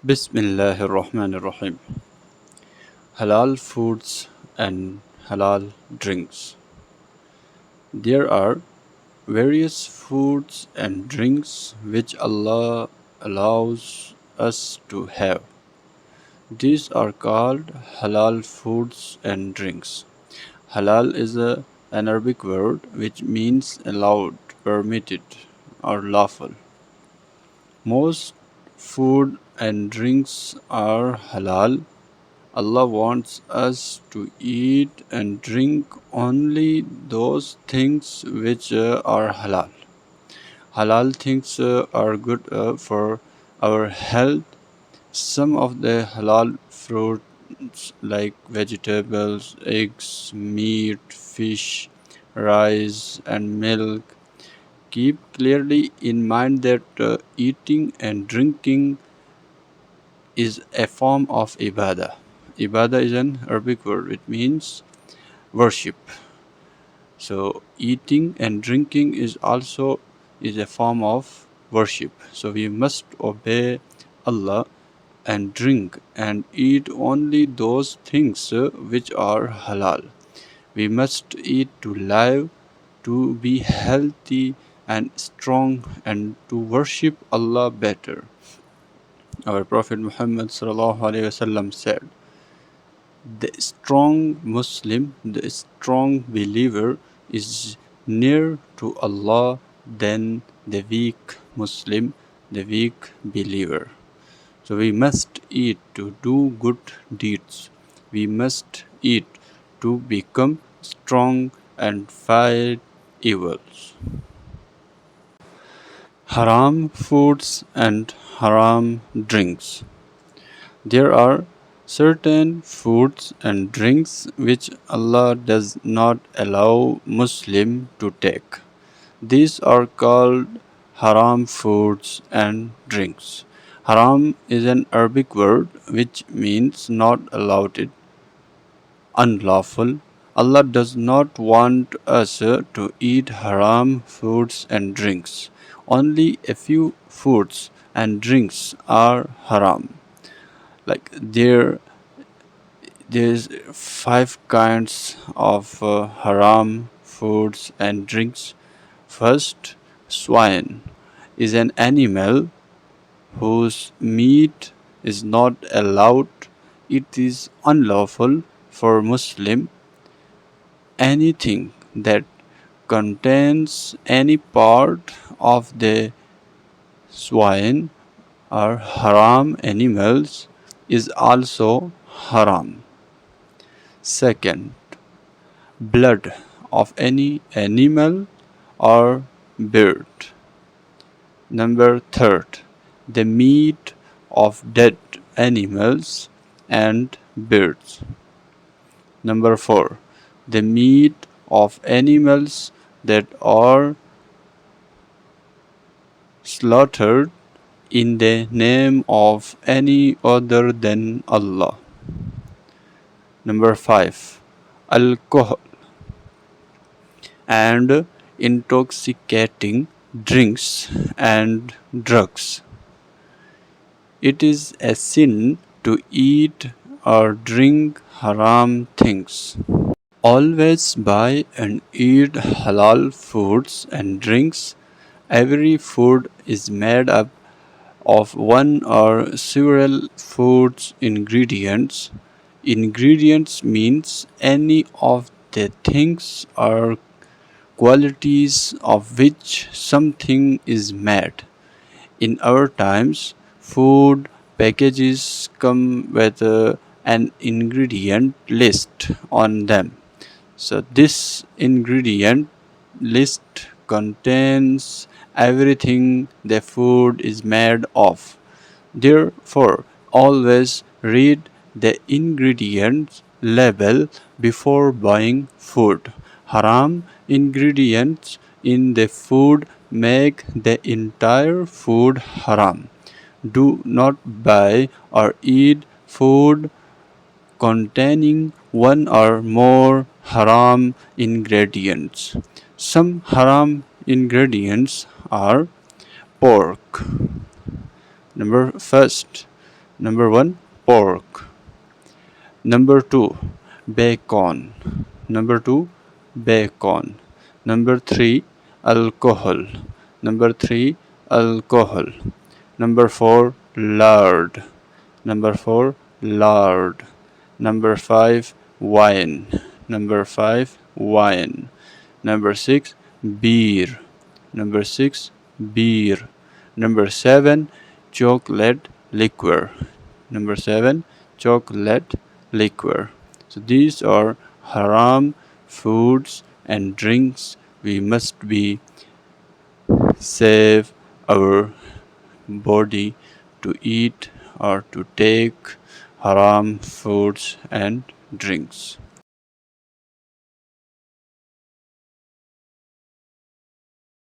Bismillahirrahmanirrahim. Halal foods and halal drinks. There are various foods and drinks which Allah allows us to have. These are called halal foods and drinks. Halal is an Arabic word which means allowed, permitted, or lawful. Most food and drinks are halal. Allah wants us to eat and drink only those things which are halal. Halal things are good for our health. Some of the halal fruits like vegetables, eggs, meat, fish, rice, and milk. Keep clearly in mind that eating and drinking is a form of ibadah. Ibadah is an Arabic word. It means worship. So eating and drinking is also a form of worship. So we must obey Allah and drink and eat only those things which are halal. We must eat to live, to be healthy and strong, and to worship Allah better. Our Prophet Muhammad ﷺ said, the strong Muslim, the strong believer is near to Allah than the weak Muslim, the weak believer. So we must eat to do good deeds. We must eat to become strong and fight evils. Haram foods and haram drinks. There are certain foods and drinks which Allah does not allow Muslim to take. These are called haram foods and drinks. Haram is an Arabic word which means not allowed, unlawful. Allah does not want us to eat haram foods and drinks. Only a few foods and drinks are haram. Like there's 5 kinds of haram foods and drinks. First, swine is an animal whose meat is not allowed. It is unlawful for Muslim. Anything that contains any part of the swine or haram animals is also haram. Second, blood of any animal or bird. Number third, the meat of dead animals and birds. Number 4, the meat of animals that are slaughtered in the name of any other than Allah. Number 5, alcohol and intoxicating drinks and drugs. It is a sin to eat or drink haram things. Always buy and eat halal foods and drinks. Every food is made up of one or several foods ingredients. Ingredients means any of the things or qualities of which something is made. In our times, food packages come with an ingredient list on them. So this ingredient list contains everything the food is made of. Therefore, always read the ingredients label before buying food. Haram ingredients in the food make the entire food haram. Do not buy or eat food containing one or more haram ingredients. Some haram ingredients are pork. Number first, Number 1, pork. Number 2, bacon. Number 2, bacon. Number 3, alcohol. Number 3, alcohol. Number 4, lard. Number 4, lard. Number 5, wine. Number 5, wine. Number 6, beer. Number 6, beer. Number 7, chocolate liquor. Number 7, chocolate liquor. So these are haram foods and drinks. We must be save our body to eat or to take haram foods and drinks.